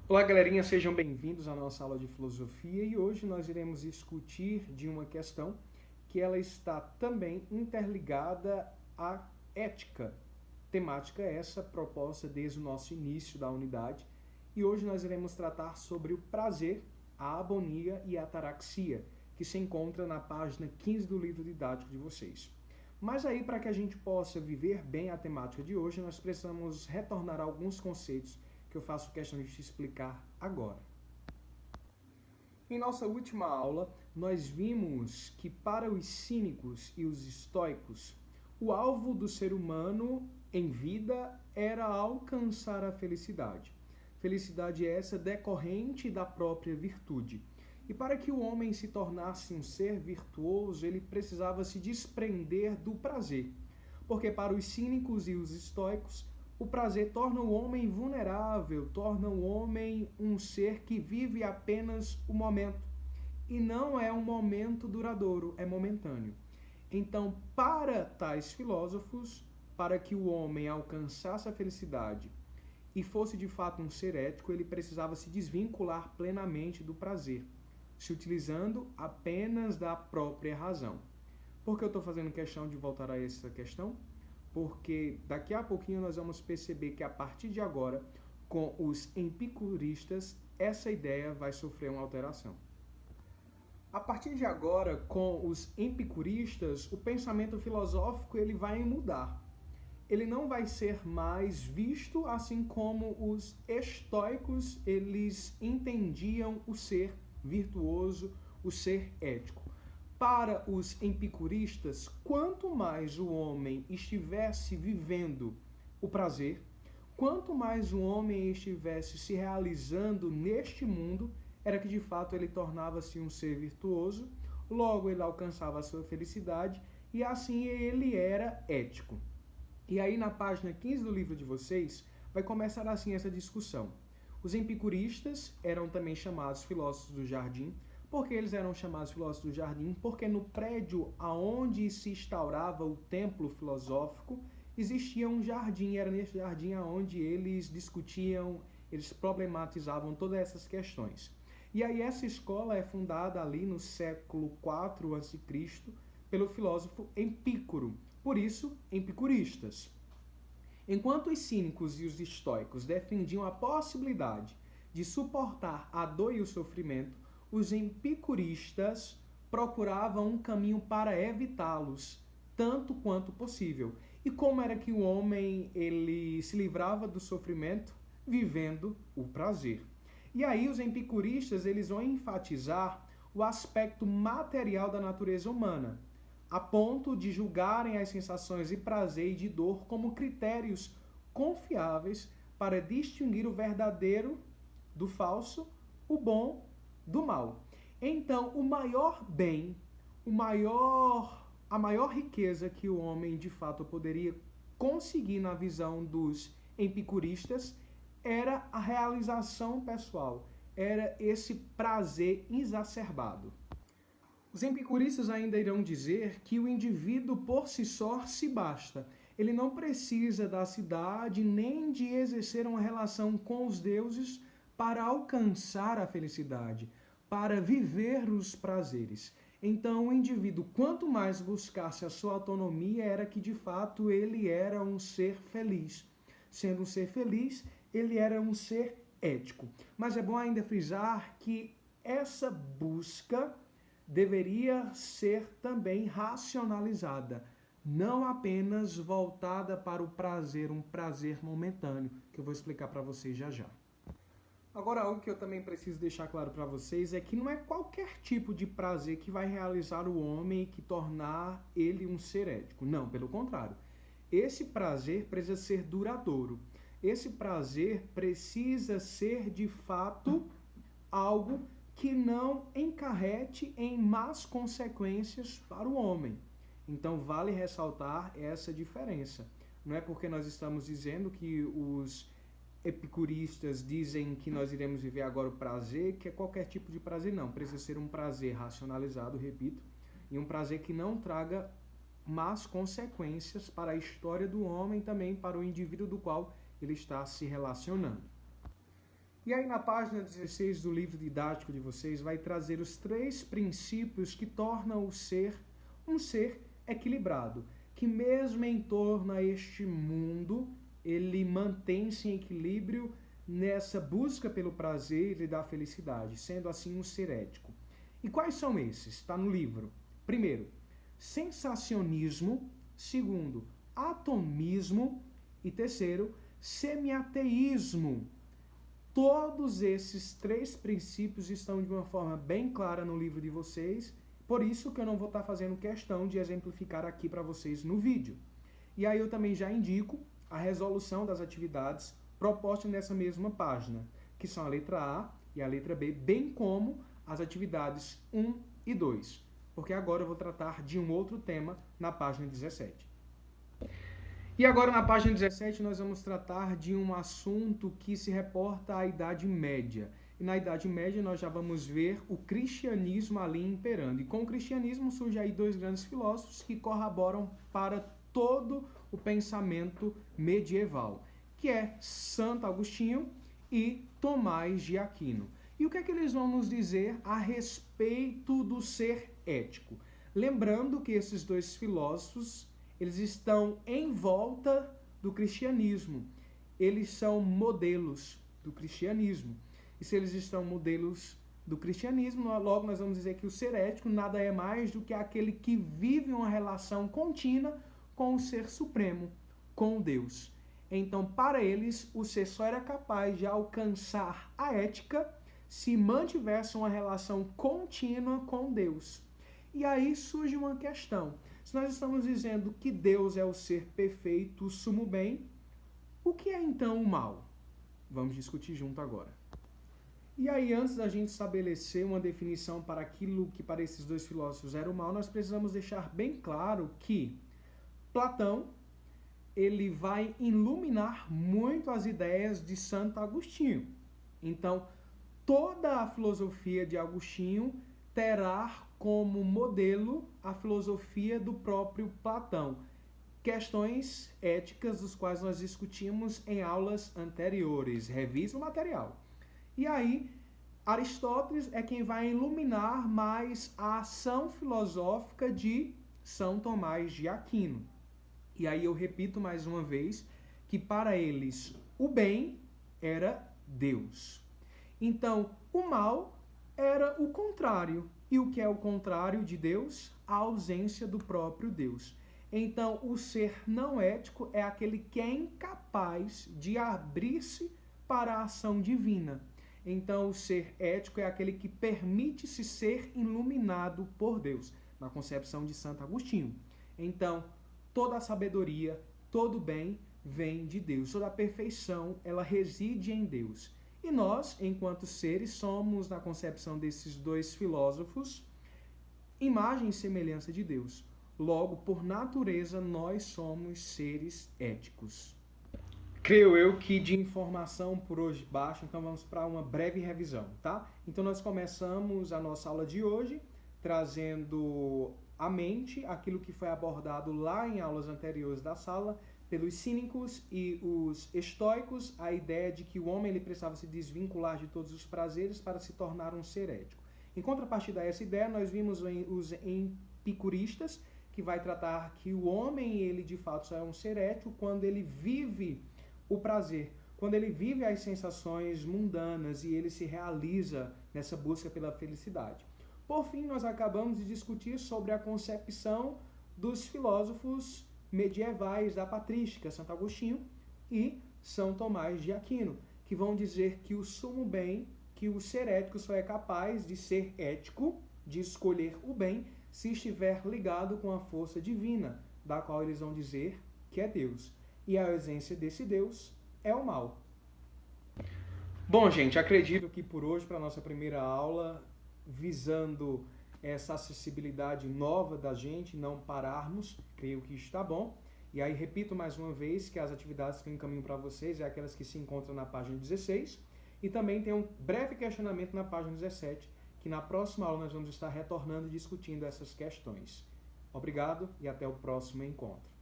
Olá, galerinha, sejam bem-vindos à nossa aula de filosofia e hoje nós iremos discutir de uma questão que ela está também interligada à ética. Temática essa proposta desde o nosso início da unidade e hoje nós iremos tratar sobre o prazer, a abonia e a ataraxia, que se encontra na página 15 do livro didático de vocês. Mas aí, para que a gente possa viver bem a temática de hoje, nós precisamos retornar a alguns conceitos que eu faço questão de te explicar agora. Em nossa última aula, nós vimos que para os cínicos e os estoicos, o alvo do ser humano em vida era alcançar a felicidade. Felicidade essa decorrente da própria virtude. E para que o homem se tornasse um ser virtuoso, ele precisava se desprender do prazer. Porque para os cínicos e os estoicos, o prazer torna o homem vulnerável, torna o homem um ser que vive apenas o momento. E não é um momento duradouro, é momentâneo. Então, para tais filósofos, para que o homem alcançasse a felicidade e fosse de fato um ser ético, ele precisava se desvincular plenamente do prazer, se utilizando apenas da própria razão. Por que eu estou fazendo questão de voltar a essa questão? Porque daqui a pouquinho nós vamos perceber que a partir de agora, com os epicuristas, essa ideia vai sofrer uma alteração. A partir de agora, com os epicuristas, o pensamento filosófico ele vai mudar. Ele não vai ser mais visto assim como os estoicos eles entendiam o ser virtuoso, o ser ético. Para os epicuristas, quanto mais o homem estivesse vivendo o prazer, quanto mais o homem estivesse se realizando neste mundo, era que de fato ele tornava-se um ser virtuoso, logo ele alcançava a sua felicidade e assim ele era ético. E aí na página 15 do livro de vocês, vai começar assim essa discussão. Os epicuristas eram também chamados filósofos do jardim. Por que eles eram chamados filósofos do jardim? Porque no prédio aonde se instaurava o templo filosófico, existia um jardim, era nesse jardim aonde eles discutiam, eles problematizavam todas essas questões. E aí essa escola é fundada ali no século IV a.C. pelo filósofo Empícoro, por isso, epicuristas. Enquanto os cínicos e os estoicos defendiam a possibilidade de suportar a dor e o sofrimento, os epicuristas procuravam um caminho para evitá-los, tanto quanto possível. E como era que o homem ele se livrava do sofrimento? Vivendo o prazer. E aí os epicuristas eles vão enfatizar o aspecto material da natureza humana, a ponto de julgarem as sensações de prazer e de dor como critérios confiáveis para distinguir o verdadeiro do falso, o bom do mal. Então, o maior bem, a maior riqueza que o homem de fato poderia conseguir na visão dos epicuristas era a realização pessoal, era esse prazer exacerbado. Os epicuristas ainda irão dizer que o indivíduo por si só se basta. Ele não precisa da cidade nem de exercer uma relação com os deuses para alcançar a felicidade, para viver os prazeres. Então, o indivíduo, quanto mais buscasse a sua autonomia, era que de fato ele era um ser feliz. Sendo um ser feliz, ele era um ser ético. Mas é bom ainda frisar que essa busca deveria ser também racionalizada, não apenas voltada para o prazer, um prazer momentâneo, que eu vou explicar para vocês já já. Agora, algo que eu também preciso deixar claro para vocês é que não é qualquer tipo de prazer que vai realizar o homem e que tornar ele um ser ético. Não, pelo contrário. Esse prazer precisa ser duradouro. Esse prazer precisa ser, de fato, algo que não encarrete em más consequências para o homem. Então, vale ressaltar essa diferença. Não é porque nós estamos dizendo que os epicuristas dizem que nós iremos viver agora o prazer, que é qualquer tipo de prazer, não. Precisa ser um prazer racionalizado, repito, e um prazer que não traga más consequências para a história do homem, também para o indivíduo do qual ele está se relacionando. E aí na página 16 do livro didático de vocês vai trazer os 3 princípios que tornam o ser um ser equilibrado, que mesmo em torno a este mundo, ele mantém-se em equilíbrio nessa busca pelo prazer e da felicidade, sendo assim um ser ético. E quais são esses? Está no livro. Primeiro, sensacionismo. Segundo, atomismo. E terceiro, semiateísmo. Todos esses 3 princípios estão de uma forma bem clara no livro de vocês, por isso que eu não vou estar fazendo questão de exemplificar aqui para vocês no vídeo. E aí eu também já indico a resolução das atividades propostas nessa mesma página, que são a letra A e a letra B, bem como as atividades 1 e 2, porque agora eu vou tratar de um outro tema na página 17. E agora na página 17 nós vamos tratar de um assunto que se reporta à Idade Média. E na Idade Média nós já vamos ver o cristianismo ali imperando. E com o cristianismo surgem aí 2 grandes filósofos que corroboram para todo o pensamento medieval, que é Santo Agostinho e Tomás de Aquino. E o que é que eles vão nos dizer a respeito do ser ético? Lembrando que esses 2 filósofos, eles estão em volta do cristianismo. Eles são modelos do cristianismo. E se eles estão modelos do cristianismo, logo nós vamos dizer que o ser ético nada é mais do que aquele que vive uma relação contínua com o ser supremo, com Deus. Então, para eles, o ser só era capaz de alcançar a ética se mantivesse uma relação contínua com Deus. E aí surge uma questão. Se nós estamos dizendo que Deus é o ser perfeito, o sumo bem, o que é então o mal? Vamos discutir junto agora. E aí, antes da gente estabelecer uma definição para aquilo que para esses 2 filósofos era o mal, nós precisamos deixar bem claro que Platão, ele vai iluminar muito as ideias de Santo Agostinho. Então, toda a filosofia de Agostinho terá como modelo a filosofia do próprio Platão. Questões éticas dos quais nós discutimos em aulas anteriores. Revisa o material. E aí, Aristóteles é quem vai iluminar mais a ação filosófica de São Tomás de Aquino. E aí eu repito mais uma vez que para eles o bem era Deus. Então, o mal era o contrário. E o que é o contrário de Deus? A ausência do próprio Deus. Então, o ser não ético é aquele que é incapaz de abrir-se para a ação divina. Então, o ser ético é aquele que permite-se ser iluminado por Deus, na concepção de Santo Agostinho. Então, toda a sabedoria, todo bem vem de Deus. Toda a perfeição, ela reside em Deus. E nós, enquanto seres, somos, na concepção desses 2 filósofos, imagem e semelhança de Deus. Logo, por natureza, nós somos seres éticos. Creio eu que de informação por hoje basta, então vamos para uma breve revisão, tá? Então nós começamos a nossa aula de hoje trazendo à mente aquilo que foi abordado lá em aulas anteriores da sala, pelos cínicos e os estoicos, a ideia de que o homem ele precisava se desvincular de todos os prazeres para se tornar um ser ético. Em contrapartida a essa ideia, nós vimos os epicuristas, que vai tratar que o homem, ele de fato só é um ser ético quando ele vive o prazer, quando ele vive as sensações mundanas e ele se realiza nessa busca pela felicidade. Por fim, nós acabamos de discutir sobre a concepção dos filósofos medievais da patrística, Santo Agostinho e São Tomás de Aquino, que vão dizer que o sumo bem, que o ser ético só é capaz de ser ético, de escolher o bem, se estiver ligado com a força divina, da qual eles vão dizer que é Deus. E a ausência desse Deus é o mal. Bom, gente, acredito que por hoje, para a nossa primeira aula, visando essa acessibilidade nova da gente, não pararmos, creio que está bom. E aí, repito mais uma vez que as atividades que eu encaminho para vocês é aquelas que se encontram na página 16 e também tem um breve questionamento na página 17, que na próxima aula nós vamos estar retornando e discutindo essas questões. Obrigado e até o próximo encontro.